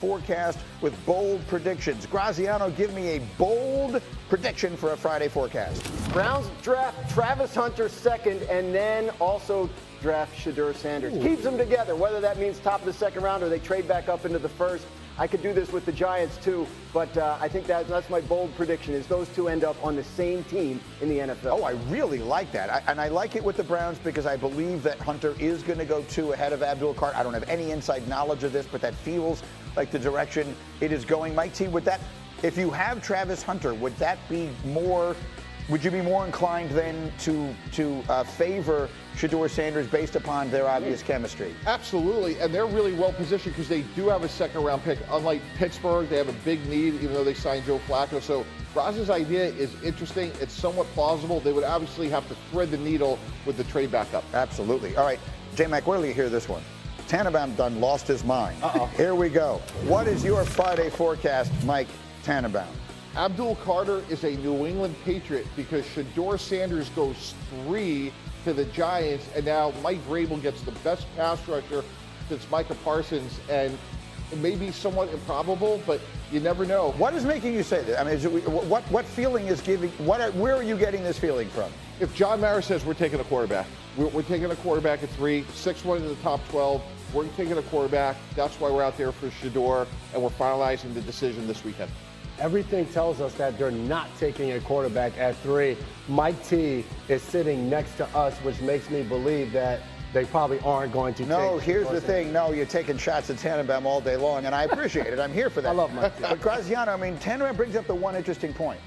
Forecast with bold predictions. Graziano, give me a bold prediction for a Friday forecast. Browns draft Travis Hunter second and then also draft Shedeur Sanders. Ooh. Keeps them together, whether that means top of the second round or they trade back up into the first. I could do this with the Giants too, but I think that's my bold prediction is those two end up on the same team in the NFL. Oh, I really like that. And I like it with the Browns because I believe that Hunter is going to go 2 ahead of Abdul-Carr. I don't have any inside knowledge of this, but that feels like the direction it is going. Mike T, would that, if you have Travis Hunter, would that be more, would you be more inclined then to favor Shedeur Sanders based upon their obvious chemistry? Absolutely, and they're really well positioned because they do have a second-round pick. Unlike Pittsburgh, they have a big need, even though they signed Joe Flacco. So Roz's idea is interesting. It's somewhat plausible. They would obviously have to thread the needle with the trade back up. Absolutely. All right, J-Mac, where do you hear this one? Tannenbaum done lost his mind. Uh-oh. Here we go. What is your Friday forecast, Mike Tannenbaum? Abdul-Carr is a New England Patriot because Shedeur Sanders goes 3 to the Giants, and now Mike Vrabel gets the best pass rusher since Micah Parsons, and it may be somewhat improbable, but you never know. What is making you say that? I mean, what feeling is giving? Where are you getting this feeling from? If John Mara says we're taking a quarterback, we're taking a quarterback at 3, 6-1 in the top 12. We're taking a quarterback. That's why we're out there for Shedeur, and we're finalizing the decision this weekend. Everything tells us that they're not taking a quarterback at 3. Mike T is sitting next to us, which makes me believe that they probably aren't going to No, take here's the thing. No, you're taking shots at Tannenbaum all day long, and I appreciate it. I'm here for that. I love Mike T. But Graziano, I mean, Tannenbaum brings up the one interesting point.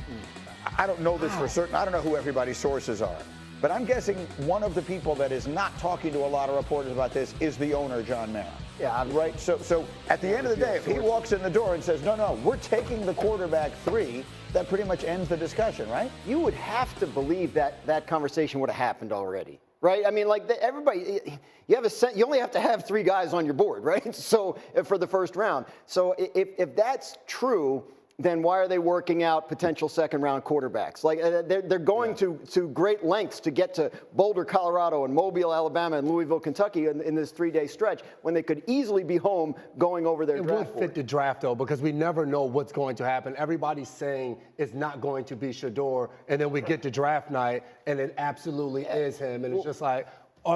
I don't know this for certain. I don't know who everybody's sources are. But I'm guessing one of the people that is not talking to a lot of reporters about this is the owner, John Mara. Yeah, right. So at the end of the day, if he walks in the door and says, no, we're taking the quarterback 3, that pretty much ends the discussion, right? You would have to believe that that conversation would have happened already, right? I mean, like everybody, you only have to have 3 guys on your board, right? So for the first round. So if that's true, then why are they working out potential second-round quarterbacks? Like they're going to great lengths to get to Boulder, Colorado, and Mobile, Alabama, and Louisville, Kentucky in this 3-day stretch when they could easily be home going over their draft board. It would fit the draft, though, because we never know what's going to happen. Everybody's saying it's not going to be Shedeur, and then we get to draft night, and it absolutely is him. And it's just like,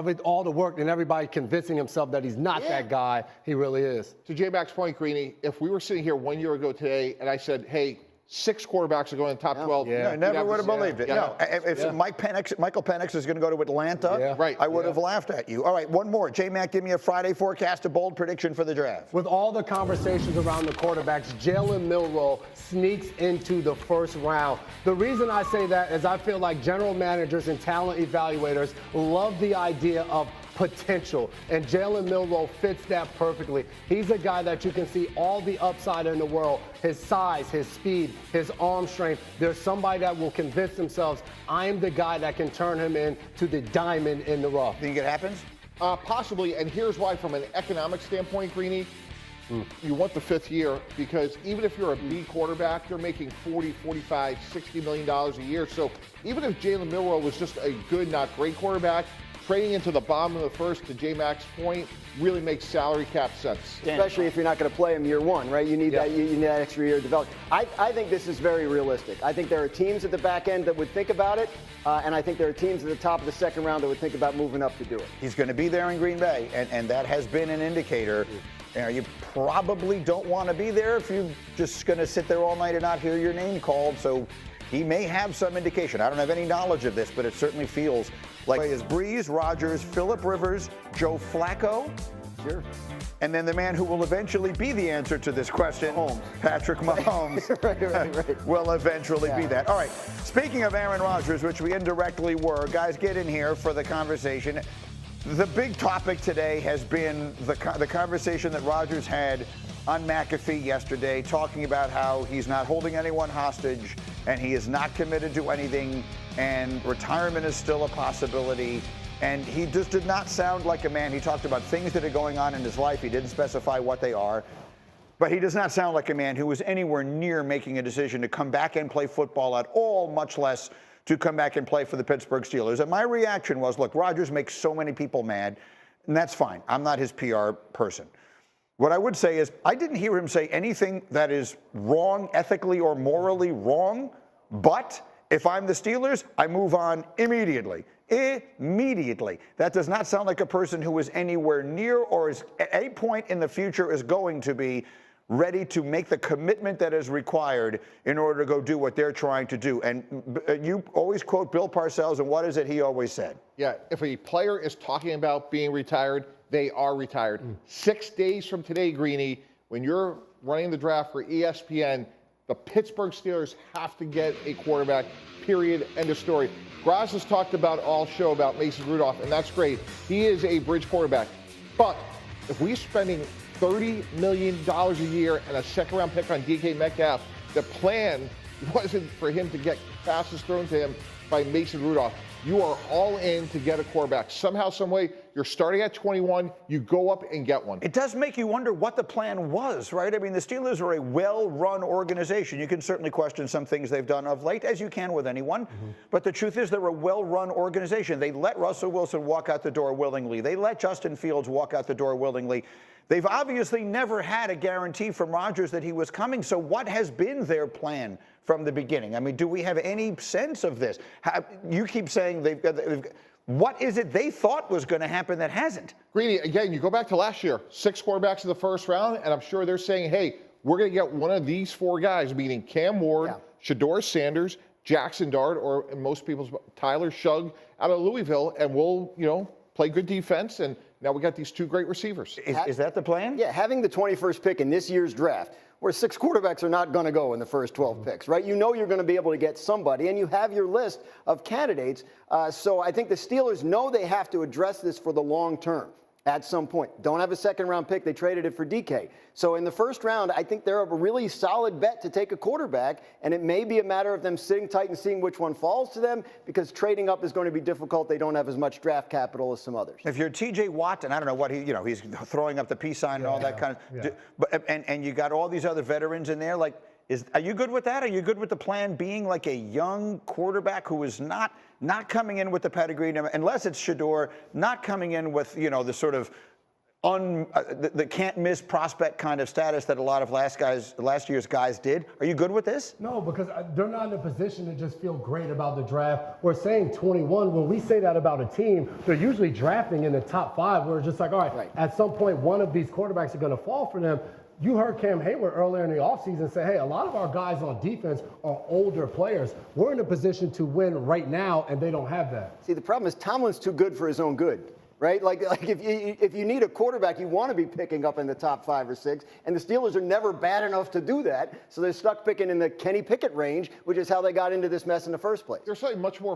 with all the work and everybody convincing himself that he's not that guy, he really is. To J-Mac's point, Greeny, if we were sitting here 1 year ago today and I said, hey, 6 quarterbacks are going in the top 12. I never would have believed it. No, if Michael Penix is going to go to Atlanta, I would have laughed at you. All right, one more. J-Mac, give me a Friday forecast, a bold prediction for the draft. With all the conversations around the quarterbacks, Jalen Milroe sneaks into the first round. The reason I say that is I feel like general managers and talent evaluators love the idea of potential, and Jalen Milroe fits that perfectly. He's a guy that you can see all the upside in the world, his size, his speed, his arm strength. There's somebody that will convince themselves, I am the guy that can turn him into the diamond in the rough. Think it happens? Possibly, and here's why. From an economic standpoint, Greeny, you want the 5th year because even if you're a B quarterback, you're making $40, $45, $60 million a year. So even if Jalen Milroe was just a good, not great quarterback, trading into the bottom of the first, to J-Mac's point, really makes salary cap sense. Especially if you're not going to play him year 1, right? You need that. You need that extra year to develop. I think this is very realistic. I think there are teams at the back end that would think about it, and I think there are teams at the top of the second round that would think about moving up to do it. He's going to be there in Green Bay, and that has been an indicator. You probably don't want to be there if you're just going to sit there all night and not hear your name called. So he may have some indication. I don't have any knowledge of this, but it certainly feels like is Breeze, Rodgers, Phillip Rivers, Joe Flacco. Sure. And then the man who will eventually be the answer to this question, Patrick Mahomes, right. will eventually be that. All right, speaking of Aaron Rodgers, which we indirectly were, guys, get in here for the conversation. The big topic today has been the conversation that Rodgers had on McAfee yesterday, talking about how he's not holding anyone hostage and he is not committed to anything and retirement is still a possibility. And he just did not sound like a man. He talked about things that are going on in his life. He didn't specify what they are. But he does not sound like a man who was anywhere near making a decision to come back and play football at all, much less to come back and play for the Pittsburgh Steelers. And my reaction was, look, Rodgers makes so many people mad, and that's fine. I'm not his PR person. What I would say is I didn't hear him say anything that is wrong, ethically or morally wrong, but if I'm the Steelers, I move on immediately. Immediately. That does not sound like a person who is anywhere near or is at any point in the future is going to be ready to make the commitment that is required in order to go do what they're trying to do. And you always quote Bill Parcells, and what is it he always said? Yeah, if a player is talking about being retired, they are retired. 6 days from today, Greeny, when you're running the draft for ESPN, the Pittsburgh Steelers have to get a quarterback, period, end of story. Graz has talked about all show about Mason Rudolph, and that's great. He is a bridge quarterback. But if we're spending $30 million a year and a second-round pick on DK Metcalf, the plan wasn't for him to get passes thrown to him by Mason Rudolph. You are all in to get a quarterback. Somehow, some way, you're starting at 21, you go up and get one. It does make you wonder what the plan was, right? I mean, the Steelers are a well-run organization. You can certainly question some things they've done of late, as you can with anyone. But the truth is they're a well-run organization. They let Russell Wilson walk out the door willingly. They let Justin Fields walk out the door willingly. They've obviously never had a guarantee from Rodgers that he was coming. So what has been their plan from the beginning? I mean, do we have any sense of this? You keep saying what is it they thought was going to happen that hasn't? Greeny, again, you go back to last year, 6 quarterbacks in the first round, and I'm sure they're saying, hey, we're going to get one of these 4 guys, meaning Cam Ward, Shedeur Sanders, Jackson Dart, or in most people's Tyler Shugg out of Louisville, and we'll, play good defense, and now we got these 2 great receivers. Is that the plan? Yeah, having the 21st pick in this year's draft, where 6 quarterbacks are not going to go in the first 12 picks, right? You know you're going to be able to get somebody, and you have your list of candidates. So I think the Steelers know they have to address this for the long term at some point. Don't have a second-round pick. They traded it for DK. So in the first round, I think they're a really solid bet to take a quarterback, and it may be a matter of them sitting tight and seeing which one falls to them, because trading up is going to be difficult. They don't have as much draft capital as some others. If you're TJ Watt, and I don't know what he's throwing up the peace sign and all that kind of, and you got all these other veterans in there, are you good with that? Are you good with the plan being like a young quarterback who is not coming in with the pedigree, unless it's Shedeur, not coming in with, the sort of the can't miss prospect kind of status that a lot of last year's guys did? Are you good with this? No, because they're not in a position to just feel great about the draft. We're saying 21. When we say that about a team, they're usually drafting in the top 5. We're just like, all right, at some point, one of these quarterbacks are going to fall for them. You heard Cam Hayward earlier in the offseason say, hey, a lot of our guys on defense are older players. We're in a position to win right now, and they don't have that. See, the problem is Tomlin's too good for his own good, right? Like if you need a quarterback, you want to be picking up in the top 5 or 6, and the Steelers are never bad enough to do that, so they're stuck picking in the Kenny Pickett range, which is how they got into this mess in the first place. There's something much more